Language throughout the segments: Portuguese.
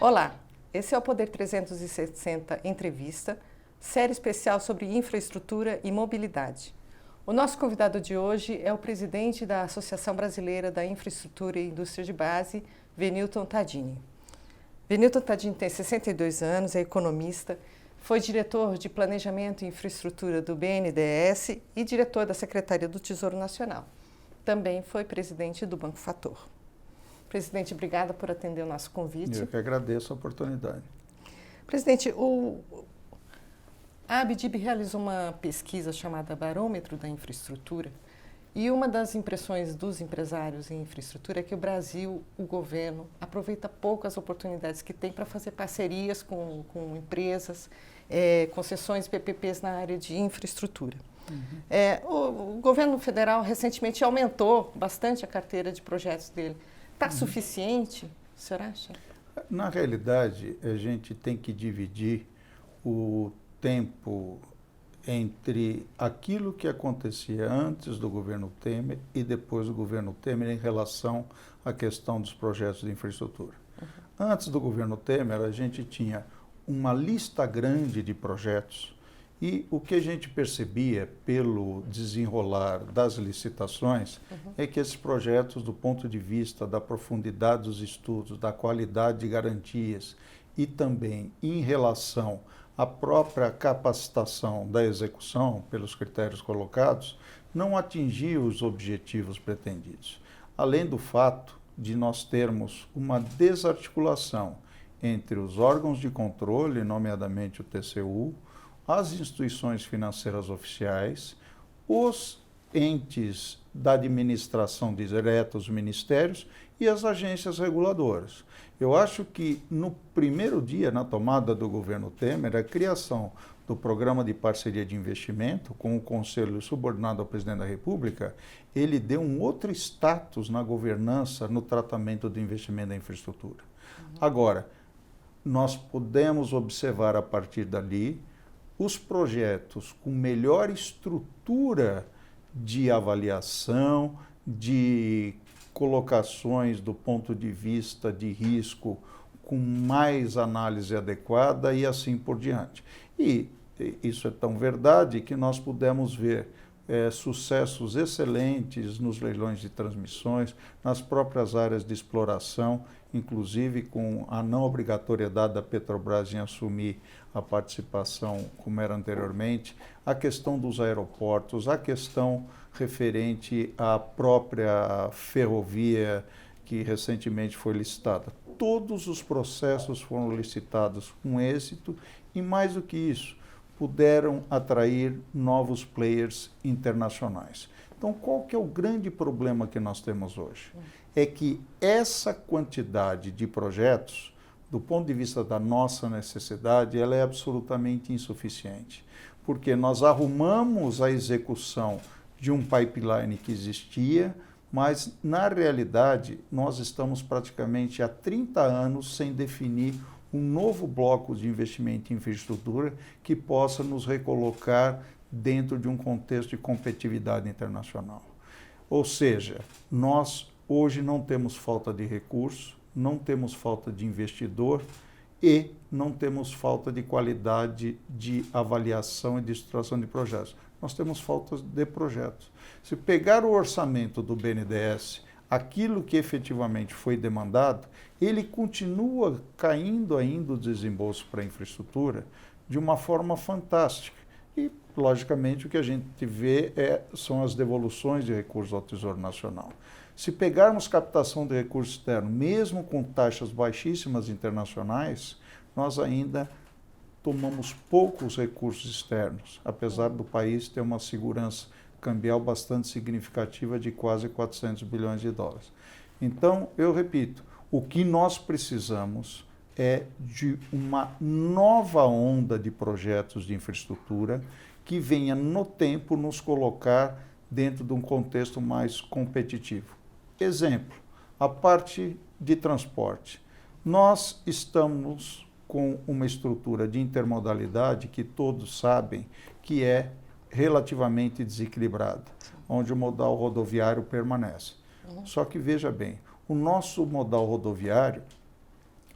Olá, esse é o Poder 360 Entrevista, série especial sobre infraestrutura e mobilidade. O nosso convidado de hoje é o presidente da Associação Brasileira da Infraestrutura e Indústria de Base, Venilton Tadini. Venilton Tadini tem 62 anos, é economista, foi diretor de Planejamento e Infraestrutura do BNDES e diretor da Secretaria do Tesouro Nacional. Também foi presidente do Banco Fator. Presidente, obrigada por atender o nosso convite. Eu que agradeço a oportunidade. Presidente, a Abdib realizou uma pesquisa chamada Barômetro da Infraestrutura e uma das impressões dos empresários em infraestrutura é que o Brasil, o governo, aproveita pouco as oportunidades que tem para fazer parcerias com empresas, concessões PPPs na área de infraestrutura. O governo federal recentemente aumentou bastante a carteira de projetos dele. Está suficiente, o senhor acha? Na realidade, a gente tem que dividir o tempo entre aquilo que acontecia antes do governo Temer e depois do governo Temer em relação à questão dos projetos de infraestrutura. Antes do governo Temer, a gente tinha uma lista grande de projetos e o que a gente percebia pelo desenrolar das licitações é que esses projetos, do ponto de vista da profundidade dos estudos, da qualidade de garantias e também em relação à própria capacitação da execução pelos critérios colocados, não atingiam os objetivos pretendidos. Além do fato de nós termos uma desarticulação entre os órgãos de controle, nomeadamente o TCU, as instituições financeiras oficiais, os entes da administração direta, os ministérios e as agências reguladoras. Eu acho que no primeiro dia, na tomada do governo Temer, a criação do Programa de Parceria de Investimento, com o Conselho subordinado ao Presidente da República, ele deu um outro status na governança, no tratamento do investimento da infraestrutura. Agora, nós podemos observar a partir dali os projetos com melhor estrutura de avaliação, de colocações do ponto de vista de risco, com mais análise adequada e assim por diante. E isso é tão verdade que nós pudemos ver sucessos excelentes nos leilões de transmissões, nas próprias áreas de exploração, inclusive com a não obrigatoriedade da Petrobras em assumir a participação como era anteriormente, a questão dos aeroportos, a questão referente à própria ferrovia que recentemente foi licitada. Todos os processos foram licitados com êxito e, mais do que isso, puderam atrair novos players internacionais. Então, qual que é o grande problema que nós temos hoje? É que essa quantidade de projetos, do ponto de vista da nossa necessidade, ela é absolutamente insuficiente, porque nós arrumamos a execução de um pipeline que existia, mas, na realidade, nós estamos praticamente há 30 anos sem definir um novo bloco de investimento em infraestrutura que possa nos recolocar dentro de um contexto de competitividade internacional. Ou seja, nós hoje não temos falta de recursos, não temos falta de investidor e não temos falta de qualidade de avaliação e de estruturação de projetos. Nós temos falta de projetos. Se pegar o orçamento do BNDES, aquilo que efetivamente foi demandado, ele continua caindo ainda o desembolso para a infraestrutura de uma forma fantástica. E, logicamente, o que a gente vê são as devoluções de recursos ao Tesouro Nacional. Se pegarmos captação de recursos externos, mesmo com taxas baixíssimas internacionais, nós ainda tomamos poucos recursos externos, apesar do país ter uma segurança cambial bastante significativa de quase 400 bilhões de dólares. Então, eu repito, o que nós precisamos é de uma nova onda de projetos de infraestrutura que venha no tempo nos colocar dentro de um contexto mais competitivo. Exemplo, a parte de transporte. Nós estamos com uma estrutura de intermodalidade que todos sabem que é relativamente desequilibrada, onde o modal rodoviário permanece. Só que veja bem, o nosso modal rodoviário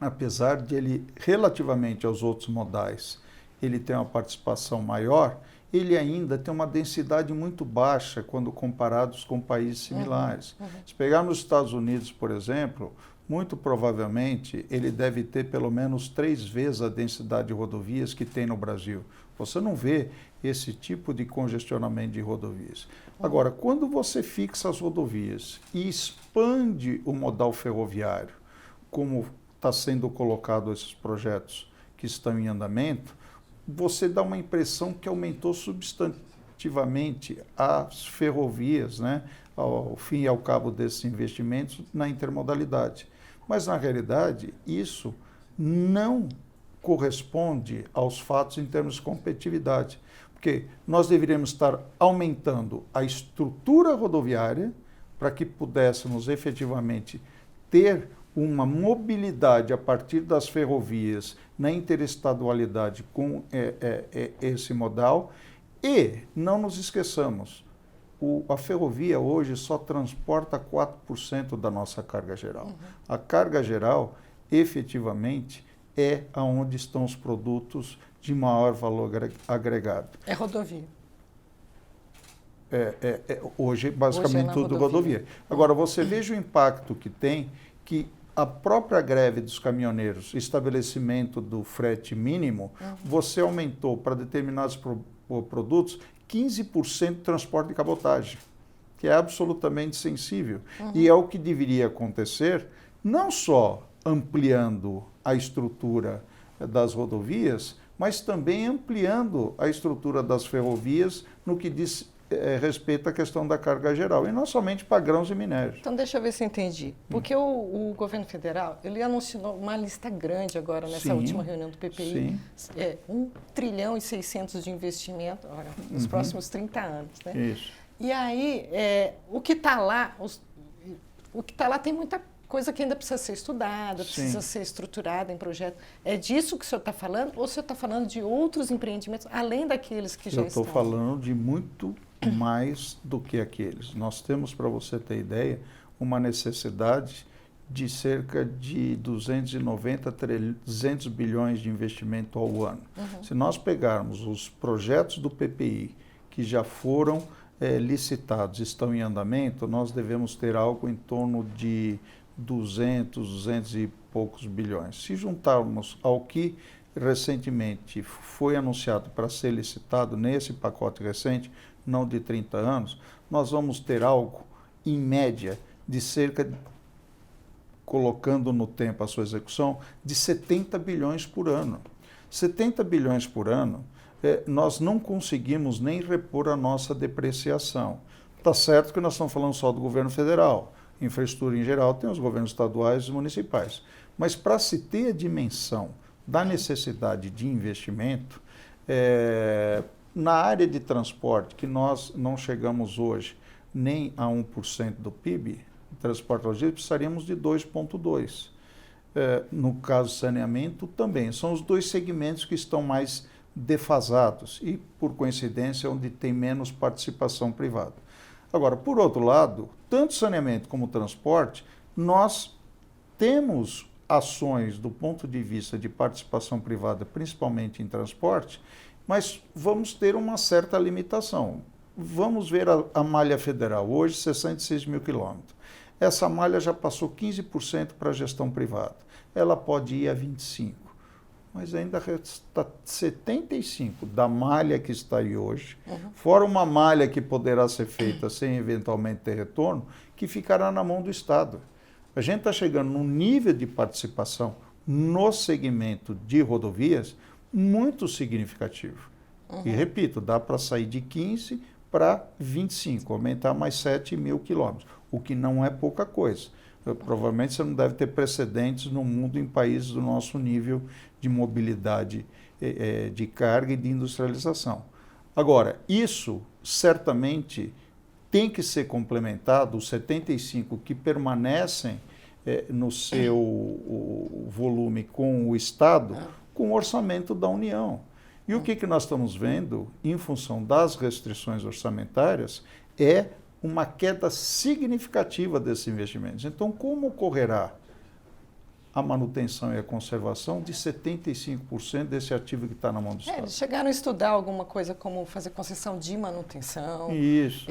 apesar de ele, relativamente aos outros modais, ele ter uma participação maior, ele ainda tem uma densidade muito baixa quando comparados com países similares. Se pegarmos os Estados Unidos, por exemplo, muito provavelmente ele deve ter pelo menos 3 vezes a densidade de rodovias que tem no Brasil. Você não vê esse tipo de congestionamento de rodovias. Agora, quando você fixa as rodovias e expande o modal ferroviário, como está sendo colocado esses projetos que estão em andamento, você dá uma impressão que aumentou substantivamente as ferrovias, né, ao fim e ao cabo desses investimentos na intermodalidade. Mas, na realidade, isso não corresponde aos fatos em termos de competitividade, porque nós deveríamos estar aumentando a estrutura rodoviária para que pudéssemos efetivamente ter uma mobilidade a partir das ferrovias na interestadualidade com esse modal. E não nos esqueçamos, a ferrovia hoje só transporta 4% da nossa carga geral. A carga geral, efetivamente, é onde estão os produtos de maior valor agregado. É rodovia. Hoje, basicamente, tudo rodovia. Agora, você veja o impacto que tem, que a própria greve dos caminhoneiros, estabelecimento do frete mínimo, você aumentou para determinados produtos 15% de transporte de cabotagem, que é absolutamente sensível. E é o que deveria acontecer, não só ampliando a estrutura das rodovias, mas também ampliando a estrutura das ferrovias no que diz respeito à questão da carga geral, e não somente para grãos e minérios. Então, deixa eu ver se eu entendi. Porque o governo federal, ele anunciou uma lista grande agora, nessa última reunião do PPI, 1 trilhão e 600 de investimento nos próximos 30 anos. Né? Isso. E aí, o que está lá, tem muita coisa que ainda precisa ser estudada, precisa ser estruturada em projeto. É disso que o senhor está falando? Ou o senhor está falando de outros empreendimentos, além daqueles que já estão? Eu estou falando de muito mais do que aqueles. Nós temos, para você ter ideia, uma necessidade de cerca de 290 a 300 bilhões de investimento ao ano. Se nós pegarmos os projetos do PPI que já foram licitados, estão em andamento, nós devemos ter algo em torno de 200 e poucos bilhões. Se juntarmos ao que recentemente foi anunciado para ser licitado nesse pacote recente, não de 30 anos, nós vamos ter algo, em média, de cerca, colocando no tempo a sua execução, de 70 bilhões por ano. 70 bilhões por ano, nós não conseguimos nem repor a nossa depreciação. Está certo que nós estamos falando só do governo federal. Infraestrutura em geral tem os governos estaduais e municipais. Mas para se ter a dimensão da necessidade de investimento, na área de transporte, que nós não chegamos hoje nem a 1% do PIB, transporte logístico, precisaríamos de 2,2%. No caso saneamento, também. São os dois segmentos que estão mais defasados e, por coincidência, onde tem menos participação privada. Agora, por outro lado, tanto saneamento como transporte, nós temos ações do ponto de vista de participação privada, principalmente em transporte, mas vamos ter uma certa limitação. Vamos ver a malha federal, hoje 66 mil quilômetros. Essa malha já passou 15% para a gestão privada. Ela pode ir a 25%, mas ainda resta 75% da malha que está aí hoje, fora uma malha que poderá ser feita sem eventualmente ter retorno, que ficará na mão do Estado. A gente está chegando num nível de participação no segmento de rodovias muito significativo. E repito, dá para sair de 15 para 25, aumentar mais 7 mil quilômetros, o que não é pouca coisa. Provavelmente você não deve ter precedentes no mundo em países do nosso nível de mobilidade de carga e de industrialização. Agora, isso certamente tem que ser complementado, os 75 que permanecem no seu volume com o Estado, com o orçamento da União. E o que nós estamos vendo, em função das restrições orçamentárias, é uma queda significativa desses investimentos. Então, como ocorrerá a manutenção e a conservação de 75% desse ativo que está na mão do Estado. Eles chegaram a estudar alguma coisa como fazer concessão de manutenção. Isso.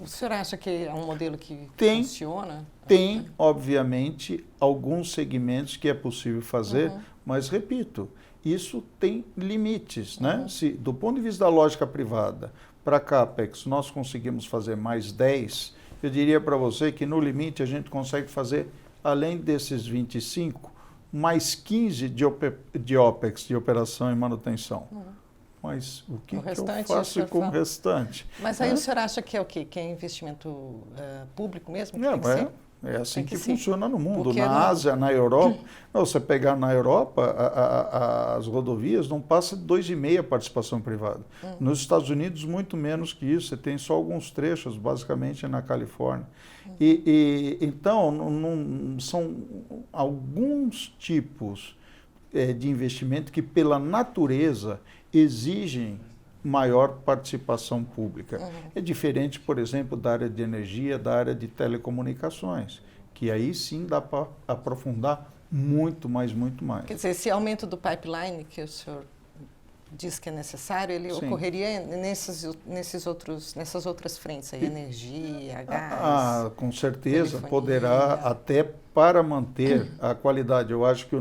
O senhor acha que é um modelo que funciona? Tem, obviamente, alguns segmentos que é possível fazer, mas, repito, isso tem limites, né? Se, do ponto de vista da lógica privada, para a CAPEX, nós conseguimos fazer mais 10, eu diria para você que, no limite, a gente consegue fazer, além desses 25, mais 15 de OPEX, de operação e manutenção. Mas o que eu faço com o restante? Mas aí o senhor acha que é o quê? Que é investimento público mesmo? É assim que funciona no mundo. Porque na Ásia, na Europa, você pegar na Europa, as rodovias não passam de 2,5% a participação privada. Nos Estados Unidos, muito menos que isso. Você tem só alguns trechos, basicamente na Califórnia. Então, são alguns tipos de investimento que, pela natureza, exigem maior participação pública. É diferente, por exemplo, da área de energia, da área de telecomunicações, que aí sim dá para aprofundar muito mais. Quer dizer, esse aumento do pipeline que o senhor diz que é necessário, ele ocorreria nessas outras frentes, aí, energia, gás... com certeza, telefonia. Poderá até para manter a qualidade. Eu acho que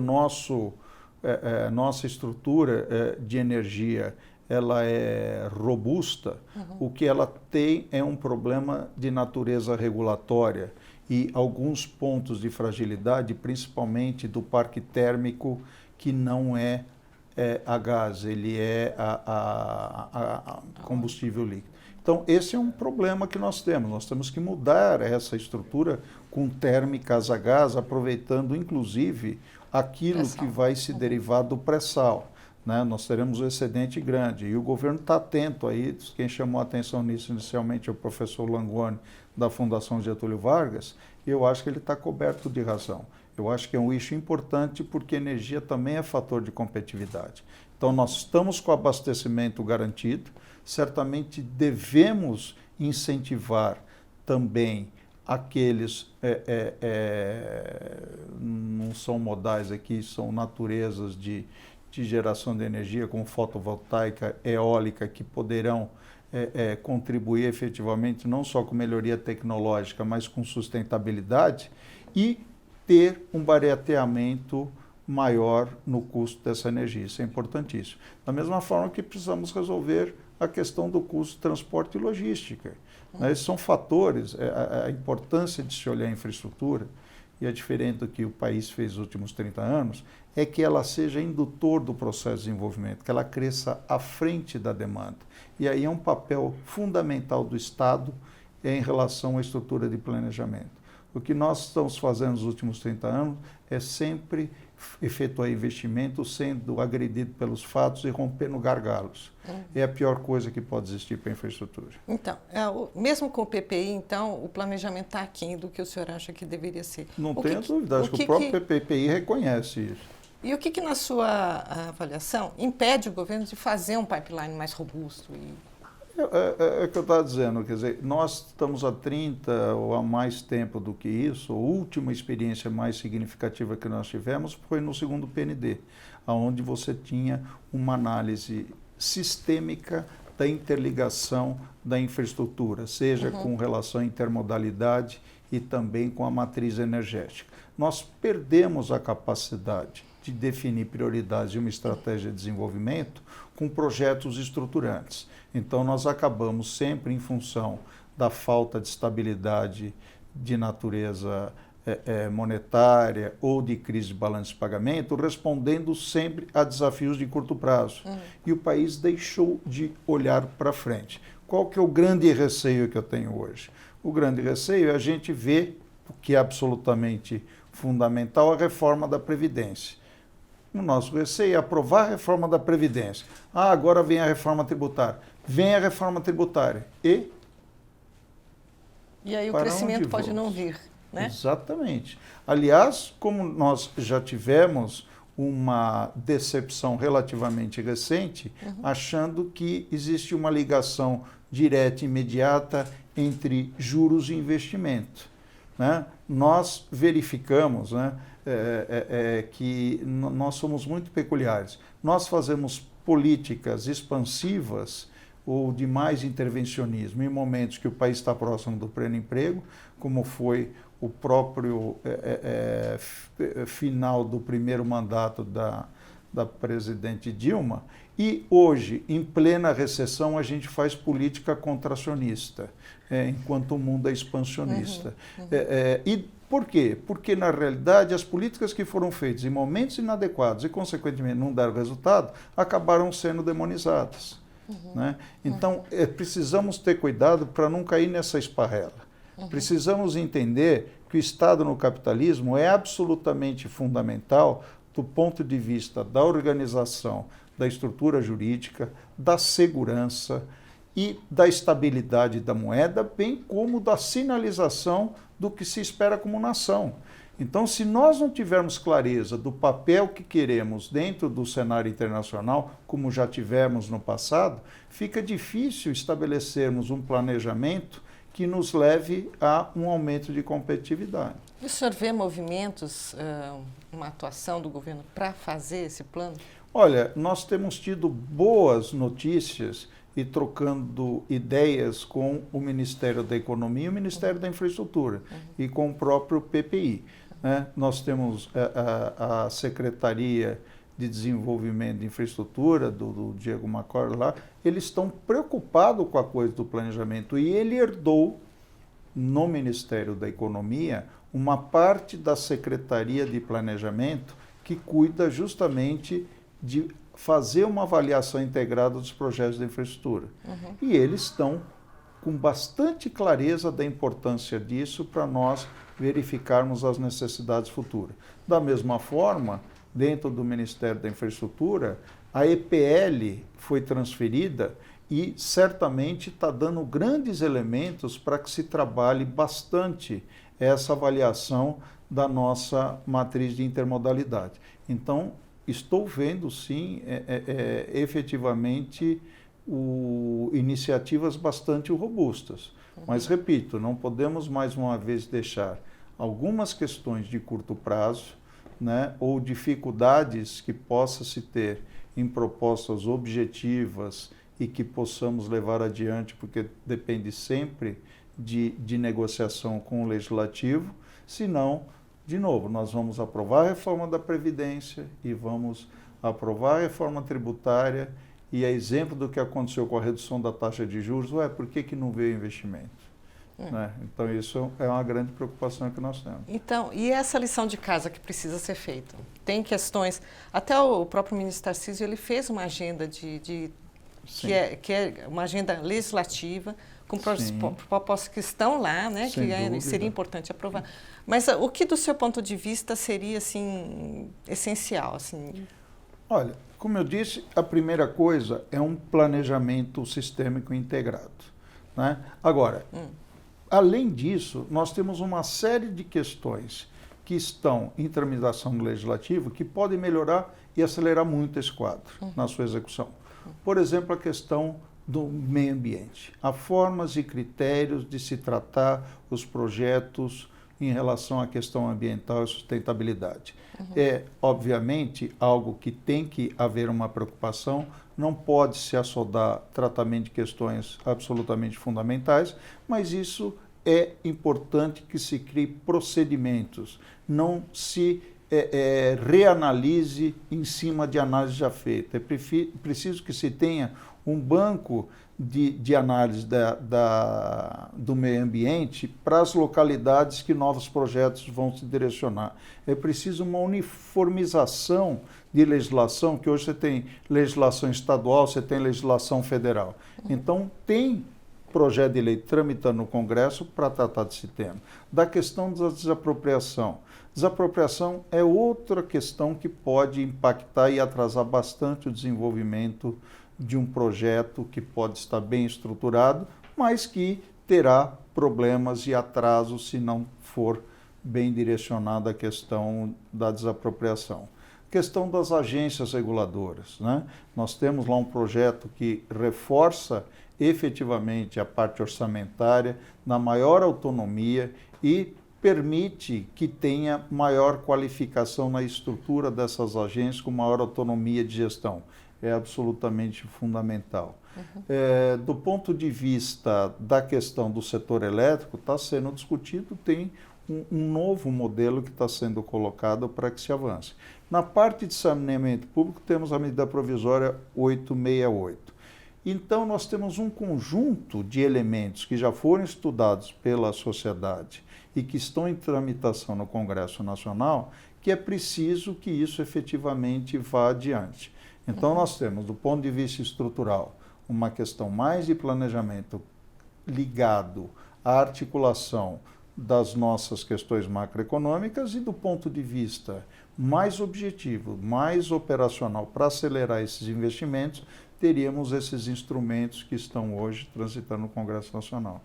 nossa estrutura de energia, ela é robusta. O que ela tem é um problema de natureza regulatória e alguns pontos de fragilidade, principalmente do parque térmico, que não é a gás, ele é a combustível líquido. Então, esse é um problema que nós temos. Nós temos que mudar essa estrutura com térmicas a gás, aproveitando, inclusive, aquilo que vai se derivar do pré-sal. Né? Nós teremos um excedente grande e o governo está atento aí. Quem chamou a atenção nisso inicialmente é o professor Langoni, da Fundação Getúlio Vargas, e eu acho que ele está coberto de razão. Eu acho que é um eixo importante porque energia também é fator de competitividade. Então, nós estamos com o abastecimento garantido, certamente devemos incentivar também aqueles, não são modais aqui, são naturezas de geração de energia, como fotovoltaica, eólica, que poderão contribuir efetivamente não só com melhoria tecnológica, mas com sustentabilidade e ter um barateamento maior no custo dessa energia. Isso é importantíssimo. Da mesma forma que precisamos resolver a questão do custo de transporte e logística. Esses são fatores, a importância de se olhar a infraestrutura, e é diferente do que o país fez nos últimos 30 anos, é que ela seja indutor do processo de desenvolvimento, que ela cresça à frente da demanda. E aí é um papel fundamental do Estado em relação à estrutura de planejamento. O que nós estamos fazendo nos últimos 30 anos é sempre efetuar investimento sendo agredido pelos fatos e rompendo gargalos. É a pior coisa que pode existir para a infraestrutura. Então, mesmo com o PPI, então, o planejamento está aquém do que o senhor acha que deveria ser. Não tenho dúvida, acho que o próprio PPI reconhece isso. E o que na sua avaliação, impede o governo de fazer um pipeline mais robusto? É o que eu estava dizendo, quer dizer, nós estamos há 30 ou há mais tempo do que isso. A última experiência mais significativa que nós tivemos foi no segundo PND, onde você tinha uma análise sistêmica da interligação da infraestrutura, seja com relação à intermodalidade e também com a matriz energética. Nós perdemos a capacidade de definir prioridades de uma estratégia de desenvolvimento com projetos estruturantes. Então, nós acabamos sempre, em função da falta de estabilidade de natureza monetária ou de crise de balanço de pagamento, respondendo sempre a desafios de curto prazo. E o país deixou de olhar para frente. Qual que é o grande receio que eu tenho hoje? O grande receio é a gente ver, o que é absolutamente fundamental, a reforma da Previdência. O nosso receio é aprovar a reforma da Previdência. Agora vem a reforma tributária. Vem a reforma tributária. E aí o crescimento pode não vir, né? Exatamente. Aliás, como nós já tivemos uma decepção relativamente recente, achando que existe uma ligação direta e imediata entre juros e investimento. né, nós verificamos, né, que nós somos muito peculiares. Nós fazemos políticas expansivas ou de mais intervencionismo em momentos que o país está próximo do pleno emprego, como foi o próprio final do primeiro mandato da presidente Dilma, e hoje, em plena recessão, a gente faz política contracionista, enquanto o mundo é expansionista. E por quê? Porque, na realidade, as políticas que foram feitas em momentos inadequados e, consequentemente, não deram resultado, acabaram sendo demonizadas. Né? Então, precisamos ter cuidado para não cair nessa esparrela. Precisamos entender que o Estado no capitalismo é absolutamente fundamental do ponto de vista da organização, da estrutura jurídica, da segurança e da estabilidade da moeda, bem como da sinalização do que se espera como nação. Então, se nós não tivermos clareza do papel que queremos dentro do cenário internacional, como já tivemos no passado, fica difícil estabelecermos um planejamento que nos leve a um aumento de competitividade. E o senhor vê movimentos, uma atuação do governo para fazer esse plano? Olha, nós temos tido boas notícias e trocando ideias com o Ministério da Economia e o Ministério da Infraestrutura e com o próprio PPI. Né? Nós temos a Secretaria de Desenvolvimento de Infraestrutura, do Diego Macor lá, eles estão preocupados com a coisa do planejamento e ele herdou no Ministério da Economia uma parte da Secretaria de Planejamento que cuida justamente de fazer uma avaliação integrada dos projetos de infraestrutura. E eles estão com bastante clareza da importância disso para nós verificarmos as necessidades futuras. Da mesma forma, dentro do Ministério da Infraestrutura, a EPL foi transferida e certamente está dando grandes elementos para que se trabalhe bastante essa avaliação da nossa matriz de intermodalidade. Então, estou vendo, sim, efetivamente, iniciativas bastante robustas. Mas, repito, não podemos mais uma vez deixar algumas questões de curto prazo, né, ou dificuldades que possa se ter em propostas objetivas e que possamos levar adiante, porque depende sempre de negociação com o Legislativo, senão, de novo, nós vamos aprovar a reforma da Previdência e vamos aprovar a reforma tributária e, a exemplo do que aconteceu com a redução da taxa de juros, por que não veio investimento? Né? Então, isso é uma grande preocupação que nós temos. Então, e essa lição de casa que precisa ser feita? Tem questões, até o próprio ministro Tarcísio, ele fez uma agenda que é uma agenda legislativa, com propostas que estão lá, né, que seria importante aprovar. Mas o que, do seu ponto de vista, seria assim, essencial? Assim? Olha, como eu disse, a primeira coisa é um planejamento sistêmico integrado. Né? Agora, além disso, nós temos uma série de questões que estão em tramitação no Legislativo que podem melhorar e acelerar muito esse quadro na sua execução. Por exemplo, a questão do meio ambiente. Há formas e critérios de se tratar os projetos em relação à questão ambiental e sustentabilidade. É, obviamente, algo que tem que haver uma preocupação, não pode se assodar tratamento de questões absolutamente fundamentais, mas isso é importante que se crie procedimentos, não se reanalise em cima de análise já feita. É preciso que se tenha um banco de análise do meio ambiente para as localidades que novos projetos vão se direcionar. É preciso uma uniformização de legislação, que hoje você tem legislação estadual, você tem legislação federal. Então, tem projeto de lei tramitando no Congresso para tratar desse tema. Da questão da desapropriação. Desapropriação é outra questão que pode impactar e atrasar bastante o desenvolvimento de um projeto que pode estar bem estruturado, mas que terá problemas e atrasos se não for bem direcionada a questão da desapropriação. Questão das agências reguladoras, né? Nós temos lá um projeto que reforça efetivamente a parte orçamentária, na maior autonomia e permite que tenha maior qualificação na estrutura dessas agências, com maior autonomia de gestão. É absolutamente fundamental. Do ponto de vista da questão do setor elétrico, está sendo discutido, tem um novo modelo que está sendo colocado para que se avance. Na parte de saneamento público, temos a medida provisória 868. Então, nós temos um conjunto de elementos que já foram estudados pela sociedade e que estão em tramitação no Congresso Nacional, que é preciso que isso efetivamente vá adiante. Então, nós temos, do ponto de vista estrutural, uma questão mais de planejamento ligado à articulação das nossas questões macroeconômicas e do ponto de vista mais objetivo, mais operacional, para acelerar esses investimentos, teríamos esses instrumentos que estão hoje transitando no Congresso Nacional.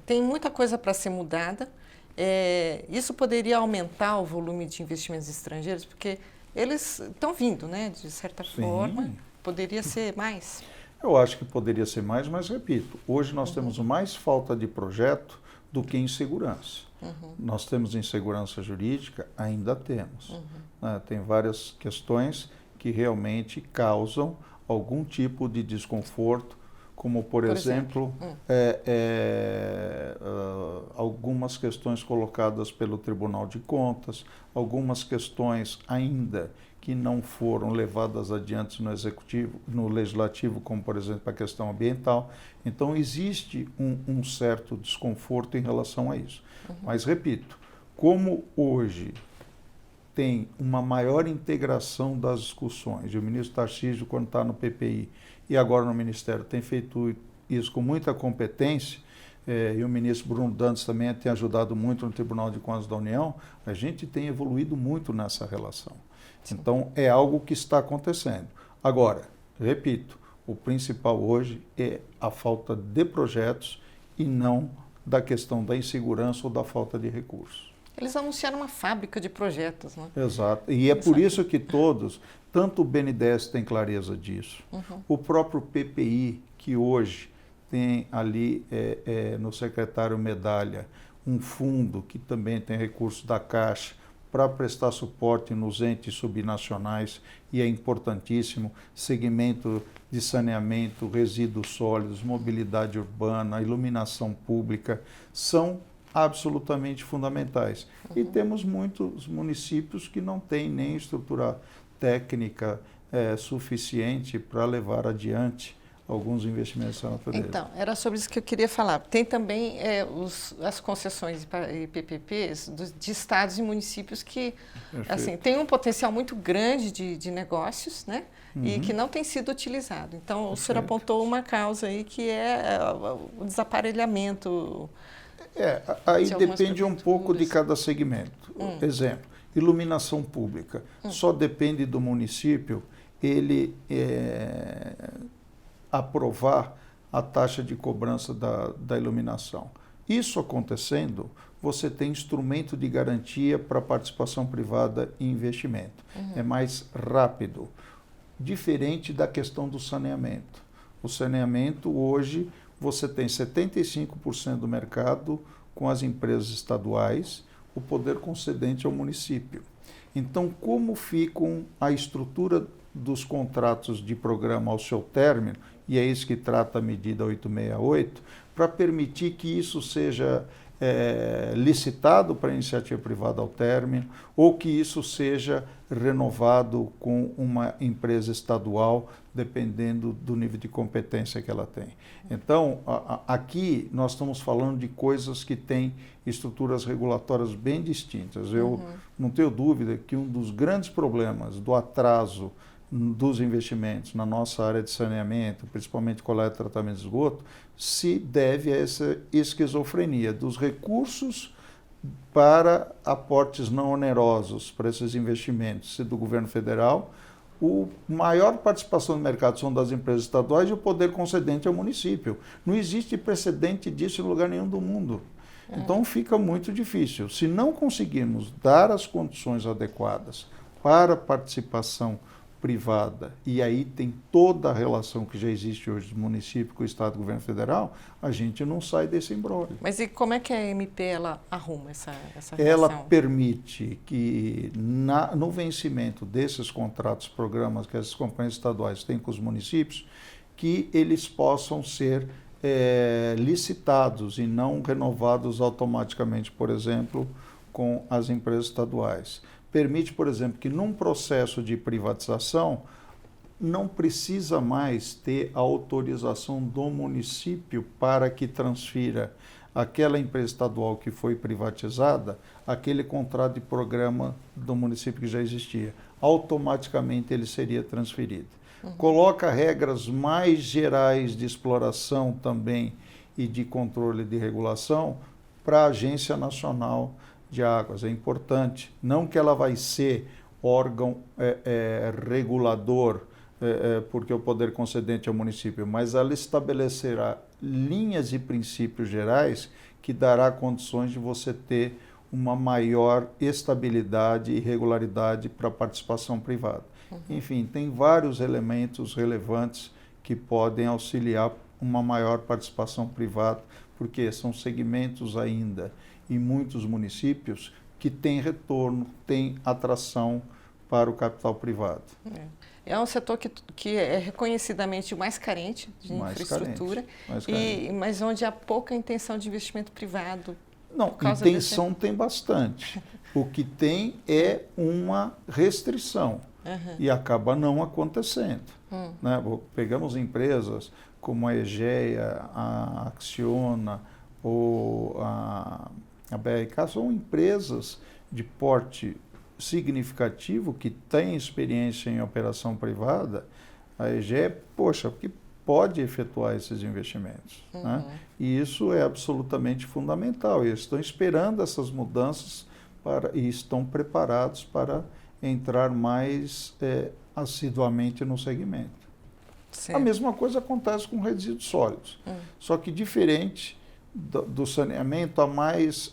Tem muita coisa para ser mudada. Isso poderia aumentar o volume de investimentos estrangeiros, porque eles estão vindo, né? De certa forma, poderia ser mais. Eu acho que poderia ser mais, mas repito, hoje nós temos mais falta de projeto do que insegurança. Nós temos insegurança jurídica? Ainda temos. Tem várias questões que realmente causam algum tipo de desconforto, como, por exemplo, algumas questões colocadas pelo Tribunal de Contas, algumas questões ainda que não foram levadas adiante no executivo, no legislativo, como, por exemplo, a questão ambiental. Então, existe um certo desconforto em relação a isso. Mas, repito, como hoje tem uma maior integração das discussões, e o ministro Tarcísio, quando está no PPI e agora no Ministério, tem feito isso com muita competência, e o ministro Bruno Dantas também tem ajudado muito no Tribunal de Contas da União, a gente tem evoluído muito nessa relação. Sim. Então, é algo que está acontecendo. Agora, repito, o principal hoje é a falta de projetos e não da questão da insegurança ou da falta de recursos. Eles anunciaram uma fábrica de projetos, né? Exato. E é por isso que todos, tanto o BNDES tem clareza disso, o próprio PPI, que hoje tem ali no secretário Medalha um fundo que também tem recursos da Caixa para prestar suporte nos entes subnacionais, e é importantíssimo, segmento de saneamento, resíduos sólidos, mobilidade urbana, iluminação pública, são absolutamente fundamentais. E temos muitos municípios que não têm nem estrutura técnica suficiente para levar adiante alguns investimentos dessa natureza. Então, era sobre isso que eu queria falar. Tem também as concessões e PPPs de estados e municípios que assim, têm um potencial muito grande de negócios, né? E que não tem sido utilizado. Então, o senhor apontou uma causa aí que é o desaparelhamento. Aí depende um pouco de cada segmento. Exemplo, iluminação pública. Só depende do município ele aprovar a taxa de cobrança da iluminação. Isso acontecendo, você tem instrumento de garantia para participação privada e investimento. É mais rápido, diferente da questão do saneamento. O saneamento, hoje, você tem 75% do mercado com as empresas estaduais, o poder concedente ao município. Então, como ficam a estrutura dos contratos de programa ao seu término, e é isso que trata a medida 868, para permitir que isso seja licitado para a iniciativa privada ao término, ou que isso seja renovado com uma empresa estadual, dependendo do nível de competência que ela tem. Então, aqui nós estamos falando de coisas que têm estruturas regulatórias bem distintas. Eu não tenho dúvida que um dos grandes problemas do atraso dos investimentos na nossa área de saneamento, principalmente coleta e tratamento de esgoto, se deve a essa esquizofrenia dos recursos para aportes não onerosos para esses investimentos do governo federal. A maior participação no mercado são das empresas estaduais e o poder concedente é o município. Não existe precedente disso em lugar nenhum do mundo. Então fica muito difícil. Se não conseguirmos dar as condições adequadas para a participação privada, e aí tem toda a relação que já existe hoje do município com o Estado e o governo federal, a gente não sai desse imbróglio. Mas e como é que a MP ela arruma essa relação? Ela permite que no vencimento desses contratos, programas que as companhias estaduais têm com os municípios, que eles possam ser licitados e não renovados automaticamente, por exemplo, com as empresas estaduais. Permite, por exemplo, que num processo de privatização não precisa mais ter a autorização do município para que transfira aquela empresa estadual que foi privatizada, aquele contrato de programa do município que já existia. Automaticamente ele seria transferido. Coloca regras mais gerais de exploração também e de controle de regulação para a Agência Nacional de Águas. É importante, não que ela vai ser órgão regulador, porque o poder concedente é o município, mas ela estabelecerá linhas e princípios gerais que dará condições de você ter uma maior estabilidade e regularidade para a participação privada. Enfim, tem vários elementos relevantes que podem auxiliar uma maior participação privada, porque são segmentos ainda em muitos municípios que têm retorno, têm atração para o capital privado. É um setor que é reconhecidamente o mais carente de infraestrutura, mas onde há pouca intenção de investimento privado. Não, intenção tem bastante. O que tem é uma restrição e acaba não acontecendo. Né? Pegamos empresas como a Egea, a Acciona ou a BRK, são empresas de porte significativo que têm experiência em operação privada. A Egea, que pode efetuar esses investimentos. Né? E isso é absolutamente fundamental. Eles estão esperando essas mudanças e estão preparados para entrar mais assiduamente no segmento. Certo. A mesma coisa acontece com resíduos sólidos. Só que diferente do saneamento, há mais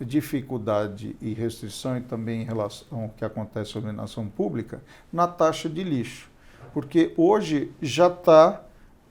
dificuldade e restrição, e também em relação ao que acontece sobre a iluminação pública, na taxa de lixo. Porque hoje já está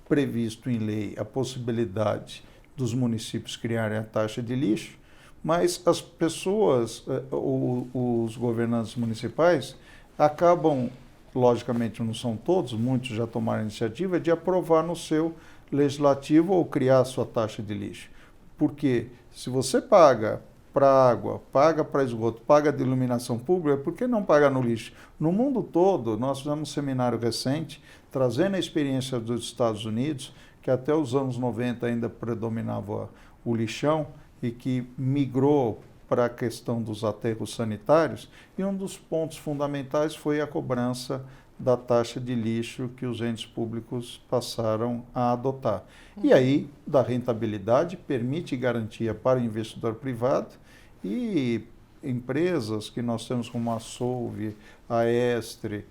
previsto em lei a possibilidade dos municípios criarem a taxa de lixo, mas as pessoas, os governantes municipais, acabam, logicamente não são todos, muitos já tomaram a iniciativa de aprovar no seu legislativo ou criar a sua taxa de lixo. Porque se você paga para água, paga para esgoto, paga de iluminação pública, por que não pagar no lixo? No mundo todo, nós fizemos um seminário recente, trazendo a experiência dos Estados Unidos, que até os anos 90 ainda predominava o lixão e que migrou para a questão dos aterros sanitários, e um dos pontos fundamentais foi a cobrança da taxa de lixo que os entes públicos passaram a adotar. E aí, da rentabilidade, permite garantia para o investidor privado e empresas que nós temos como a Solve, a Estre,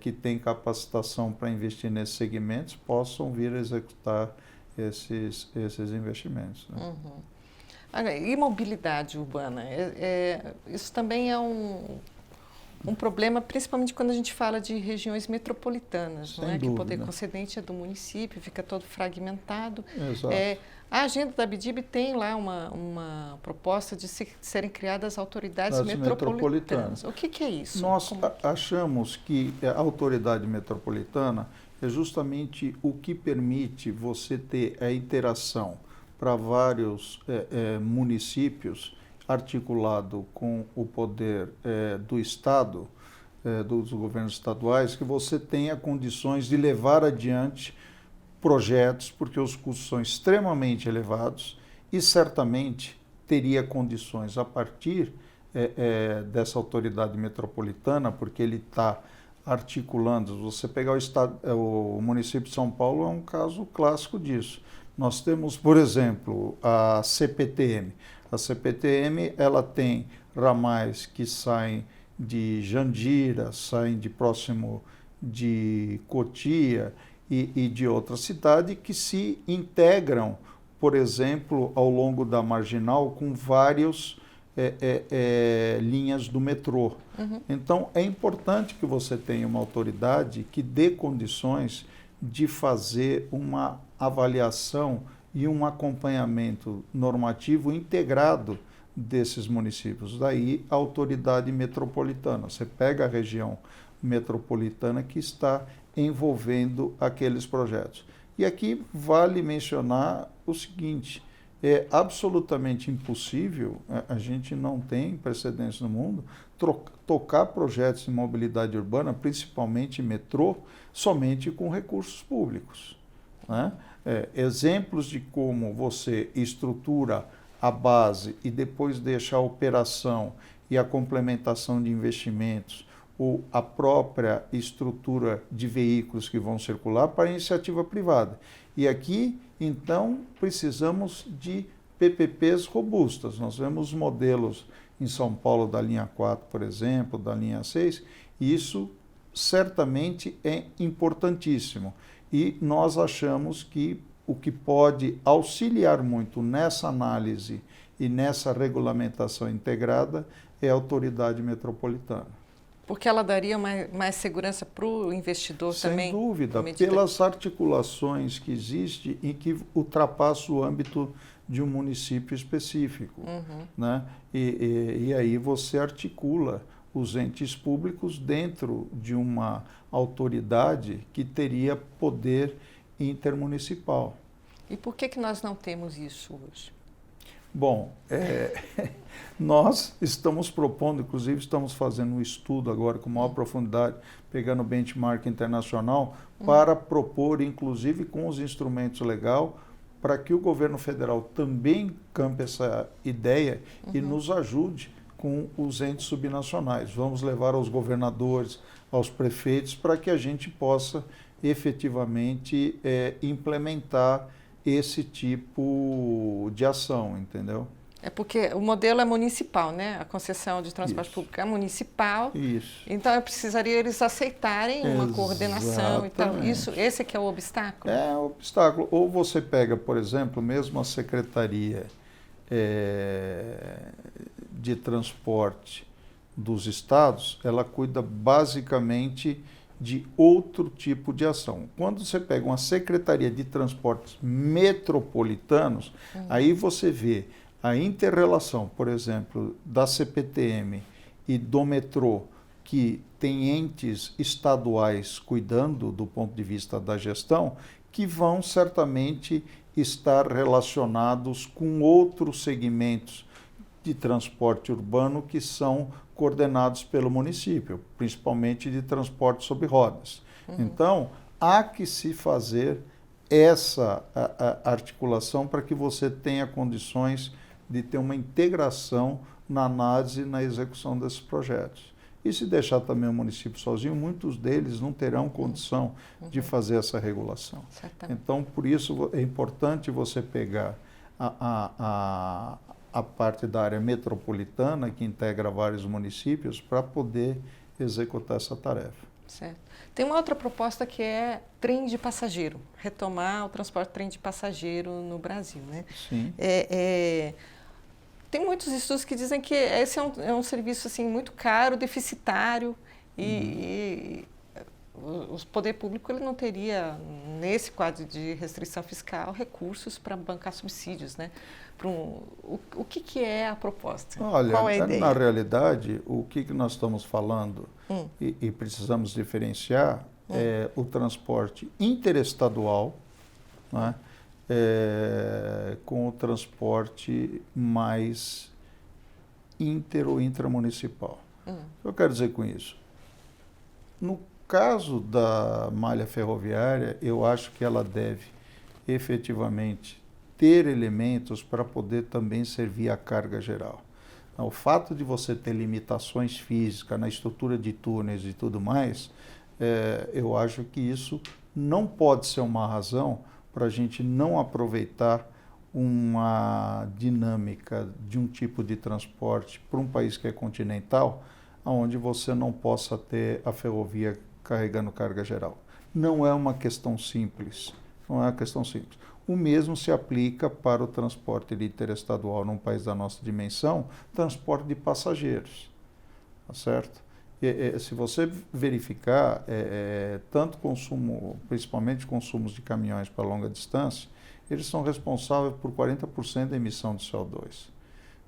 que tem capacitação para investir nesses segmentos, possam vir a executar esses investimentos. Né? E mobilidade urbana? Isso também é um problema, principalmente quando a gente fala de regiões metropolitanas, não é? Que o poder concedente é do município, fica todo fragmentado. Exato. A agenda da BDIB tem lá uma proposta de serem criadas autoridades metropolitanas. O que é isso? Nós achamos que a autoridade metropolitana é justamente o que permite você ter a interação para vários municípios, articulado com o poder do Estado, dos governos estaduais, que você tenha condições de levar adiante projetos, porque os custos são extremamente elevados e certamente teria condições a partir dessa autoridade metropolitana, porque ele está articulando. Você pegar o município de São Paulo é um caso clássico disso. Nós temos, por exemplo, a CPTM. A CPTM ela tem ramais que saem de Jandira, saem de próximo de Cotia e de outra cidade que se integram, por exemplo, ao longo da marginal com vários linhas do metrô. Então, é importante que você tenha uma autoridade que dê condições de fazer uma avaliação e um acompanhamento normativo integrado desses municípios. Daí a autoridade metropolitana. Você pega a região metropolitana que está envolvendo aqueles projetos. E aqui vale mencionar o seguinte: é absolutamente impossível, a gente não tem precedentes no mundo, tocar projetos de mobilidade urbana, principalmente metrô, somente com recursos públicos, né? Exemplos de como você estrutura a base e depois deixa a operação e a complementação de investimentos ou a própria estrutura de veículos que vão circular para a iniciativa privada. E aqui, então, precisamos de PPPs robustas. Nós vemos modelos em São Paulo da linha 4, por exemplo, da linha 6, e isso certamente é importantíssimo. E nós achamos que o que pode auxiliar muito nessa análise e nessa regulamentação integrada é a autoridade metropolitana. Porque ela daria mais segurança para o investidor também? Sem dúvida, pelas articulações que existem e que ultrapassam o âmbito de um município específico, né? E aí você articula os entes públicos dentro de uma autoridade que teria poder intermunicipal. E por que nós não temos isso hoje? Bom, nós estamos propondo, inclusive estamos fazendo um estudo agora com maior profundidade, pegando benchmark internacional, para propor, inclusive com os instrumentos legais, para que o governo federal também campe essa ideia e nos ajude com os entes subnacionais. Vamos levar aos governadores, aos prefeitos, para que a gente possa efetivamente implementar esse tipo de ação, entendeu? É porque o modelo é municipal, né? A concessão de transporte público é municipal. Isso. Então, eu precisaria eles aceitarem uma coordenação e tal. Esse que é o obstáculo? É o obstáculo. Ou você pega, por exemplo, mesmo a Secretaria de Transporte dos estados, ela cuida basicamente de outro tipo de ação. Quando você pega uma Secretaria de Transportes metropolitanos, aí você vê a inter-relação, por exemplo, da CPTM e do metrô, que tem entes estaduais cuidando do ponto de vista da gestão, que vão certamente estar relacionados com outros segmentos de transporte urbano que são coordenados pelo município, principalmente de transporte sobre rodas. Então, há que se fazer essa articulação para que você tenha condições de ter uma integração na análise e na execução desses projetos. E se deixar também o município sozinho, muitos deles não terão condição de fazer essa regulação. Certamente. Então, por isso é importante você pegar a parte da área metropolitana, que integra vários municípios, para poder executar essa tarefa. Certo. Tem uma outra proposta que é trem de passageiro, retomar o transporte trem de passageiro no Brasil, né? Sim. Tem muitos estudos que dizem que esse é um serviço assim, muito caro, deficitário, e o poder público ele não teria, nesse quadro de restrição fiscal, recursos para bancar subsídios, né? O que é a proposta? Olha, qual é a ideia? Na realidade, o que nós estamos falando e precisamos diferenciar é o transporte interestadual, né, com o transporte mais inter ou intramunicipal. O que eu quero dizer com isso? No caso da malha ferroviária, eu acho que ela deve efetivamente ter elementos para poder também servir a carga geral. O fato de você ter limitações físicas na estrutura de túneis e tudo mais, eu acho que isso não pode ser uma razão para a gente não aproveitar uma dinâmica de um tipo de transporte para um país que é continental, onde você não possa ter a ferrovia carregando carga geral. Não é uma questão simples. Não é uma questão simples. O mesmo se aplica para o transporte interestadual num país da nossa dimensão, transporte de passageiros, tá certo? Se você verificar, tanto consumo, principalmente consumos de caminhões para longa distância, eles são responsáveis por 40% da emissão de CO2.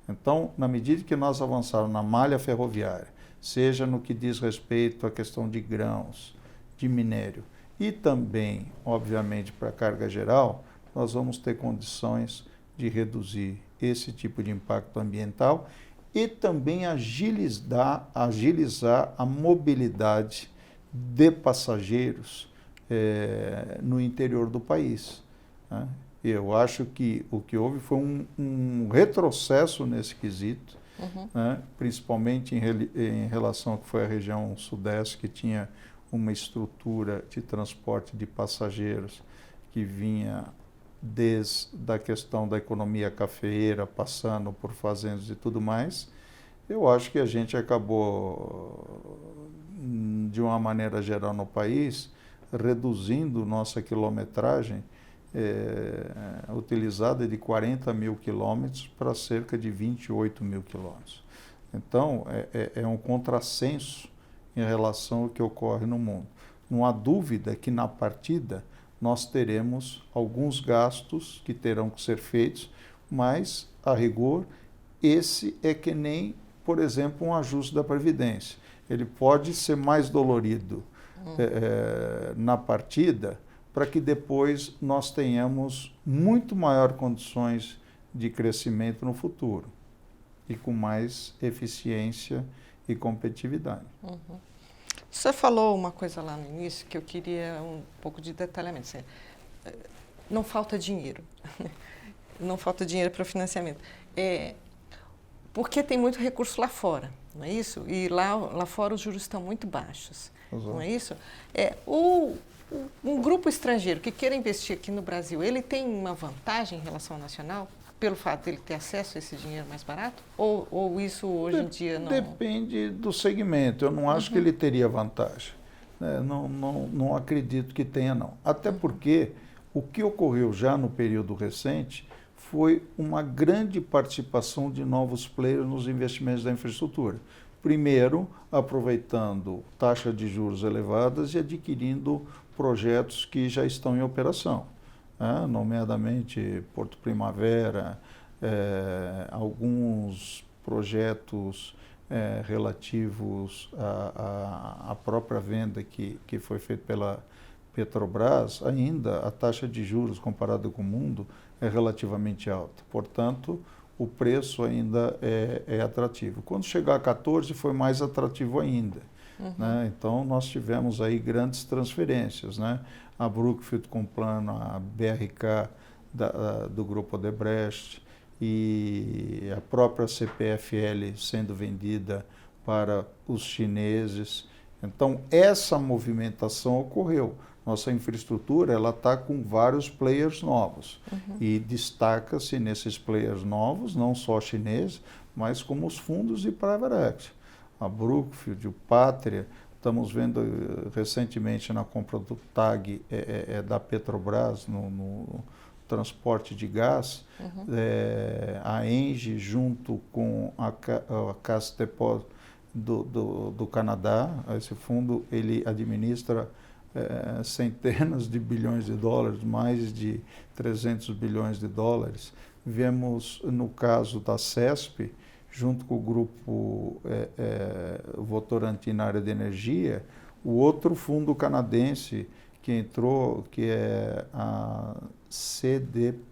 Então, na medida que nós avançarmos na malha ferroviária, seja no que diz respeito à questão de grãos, de minério, e também, obviamente, para a carga geral, nós vamos ter condições de reduzir esse tipo de impacto ambiental e também agilizar a mobilidade de passageiros no interior do país, né? Eu acho que o que houve foi um retrocesso nesse quesito, né? Principalmente em relação ao que foi a região sudeste, que tinha uma estrutura de transporte de passageiros que vinha desde a questão da economia cafeeira, passando por fazendas e tudo mais. Eu acho que a gente acabou, de uma maneira geral no país, reduzindo nossa quilometragem utilizada de 40 mil quilômetros para cerca de 28 mil quilômetros. Então, é um contrassenso em relação ao que ocorre no mundo. Não há dúvida que na partida nós teremos alguns gastos que terão que ser feitos, mas, a rigor, esse é que nem, por exemplo, um ajuste da Previdência. Ele pode ser mais dolorido na partida, para que depois nós tenhamos muito maior condições de crescimento no futuro e com mais eficiência e competitividade. Você falou uma coisa lá no início que eu queria um pouco de detalhamento. Não falta dinheiro. Não falta dinheiro para o financiamento. Porque tem muito recurso lá fora, não é isso? E lá fora os juros estão muito baixos, não é isso? Um grupo estrangeiro que queira investir aqui no Brasil, ele tem uma vantagem em relação ao nacional? Pelo fato de ele ter acesso a esse dinheiro mais barato? Ou isso hoje em dia não... Depende do segmento. Eu não acho que ele teria vantagem. Não acredito que tenha, não. Até porque o que ocorreu já no período recente foi uma grande participação de novos players nos investimentos da infraestrutura. Primeiro, aproveitando taxa de juros elevadas e adquirindo projetos que já estão em operação, nomeadamente Porto Primavera, alguns projetos relativos à própria venda que foi feita pela Petrobras. Ainda a taxa de juros comparada com o mundo é relativamente alta, portanto o preço ainda é atrativo. Quando chegar a 14 foi mais atrativo ainda. Né? Então nós tivemos aí grandes transferências, né? A Brookfield comprando a BRK do grupo Odebrecht e a própria CPFL sendo vendida para os chineses. Então essa movimentação ocorreu. Nossa infraestrutura ela está com vários players novos e destaca-se nesses players novos, não só chineses, mas como os fundos de private equity. A Brookfield, o Pátria, estamos vendo recentemente na compra do TAG da Petrobras no transporte de gás, a Engie junto com a Caisse de Dépôt do Canadá. Esse fundo ele administra centenas de bilhões de dólares, mais de 300 bilhões de dólares. Vemos no caso da CESP, junto com o grupo Votorantim na área de energia, o outro fundo canadense que entrou, que é a CDPPIB,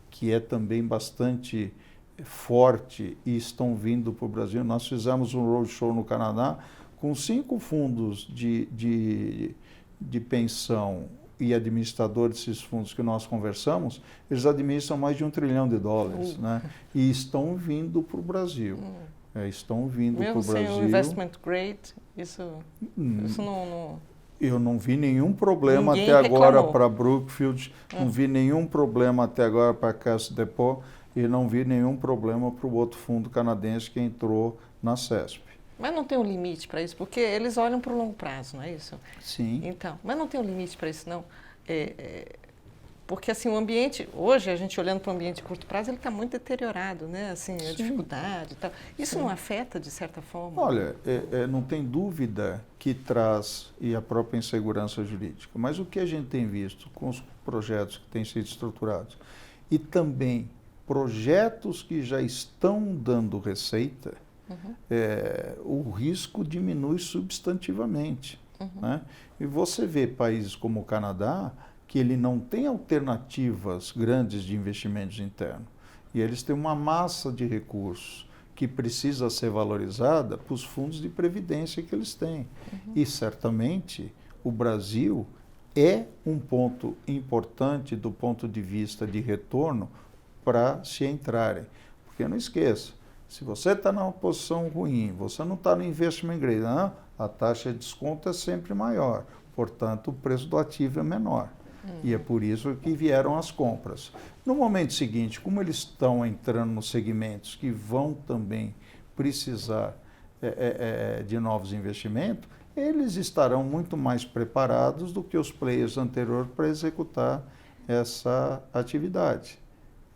que é também bastante forte e estão vindo para o Brasil. Nós fizemos um roadshow no Canadá com 5 fundos de pensão e administradores desses fundos que nós conversamos. Eles administram mais de $1 trilhão, né? E estão vindo para o Brasil. Estão vindo para o Brasil. Mesmo sem o investment grade, isso não... Eu não vi nenhum problema até agora para a Brookfield, não vi nenhum problema até agora para a Caisse de Dépôt e não vi nenhum problema para o outro fundo canadense que entrou na CESP. Mas não tem um limite para isso, porque eles olham para o longo prazo, não é isso? Sim. Então, mas não tem um limite para isso, não. Porque assim, o ambiente, hoje a gente olhando para o ambiente de curto prazo, ele está muito deteriorado, né? Assim, a dificuldade e tal. Isso não afeta, de certa forma? Olha, não tem dúvida que traz e a própria insegurança jurídica, mas o que a gente tem visto com os projetos que têm sido estruturados e também projetos que já estão dando receita, o risco diminui substantivamente. Né? E você vê países como o Canadá, que ele não tem alternativas grandes de investimentos internos, e eles têm uma massa de recursos que precisa ser valorizada para os fundos de previdência que eles têm. E certamente o Brasil é um ponto importante do ponto de vista de retorno para se entrarem. Porque não esqueça, se você está numa posição ruim, você não está no investment grade, não, a taxa de desconto é sempre maior, portanto o preço do ativo é menor. E é por isso que vieram as compras. No momento seguinte, como eles estão entrando nos segmentos que vão também precisar de novos investimentos, eles estarão muito mais preparados do que os players anteriores para executar essa atividade.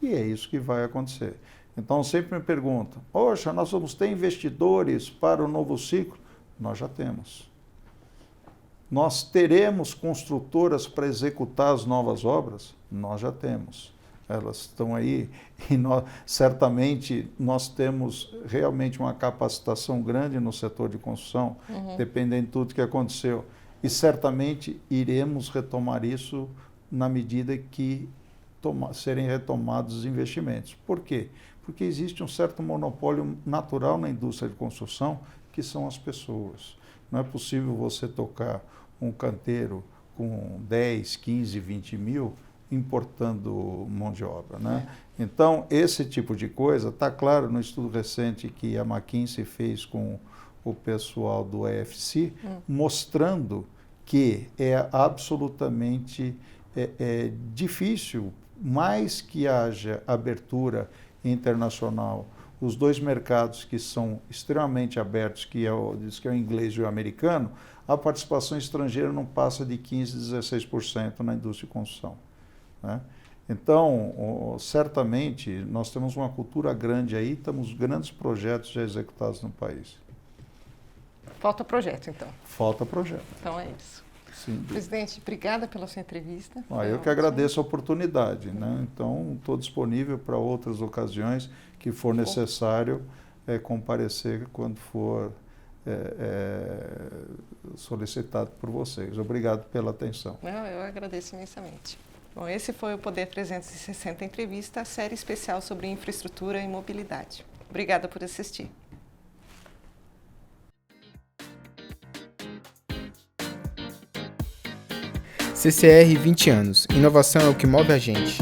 E é isso que vai acontecer. Então, sempre me perguntam, poxa, nós vamos ter investidores para o novo ciclo? Nós já temos. Nós teremos construtoras para executar as novas obras? Nós já temos. Elas estão aí e certamente nós temos realmente uma capacitação grande no setor de construção, dependendo de tudo que aconteceu. E certamente iremos retomar isso na medida que serem retomados os investimentos. Por quê? Porque existe um certo monopólio natural na indústria de construção, que são as pessoas. Não é possível você tocar um canteiro com 10, 15, 20 mil importando mão de obra. Né? Então, esse tipo de coisa está claro no estudo recente que a McKinsey fez com o pessoal do EFC, mostrando que é absolutamente difícil, mais que haja abertura internacional, os dois mercados que são extremamente abertos, que é o inglês e o americano, a participação estrangeira não passa de 15%, 16% na indústria de construção. Né? Então, certamente, nós temos uma cultura grande aí, temos grandes projetos já executados no país. Falta projeto, então. Falta projeto. Então é isso. Sim. Presidente, obrigada pela sua entrevista. Eu que agradeço a oportunidade. Né? Então, estou disponível para outras ocasiões que for necessário comparecer quando for solicitado por vocês. Obrigado pela atenção. Eu agradeço imensamente. Bom, esse foi o Poder 360 Entrevista, a série especial sobre infraestrutura e mobilidade. Obrigada por assistir. CCR 20 anos. Inovação é o que move a gente.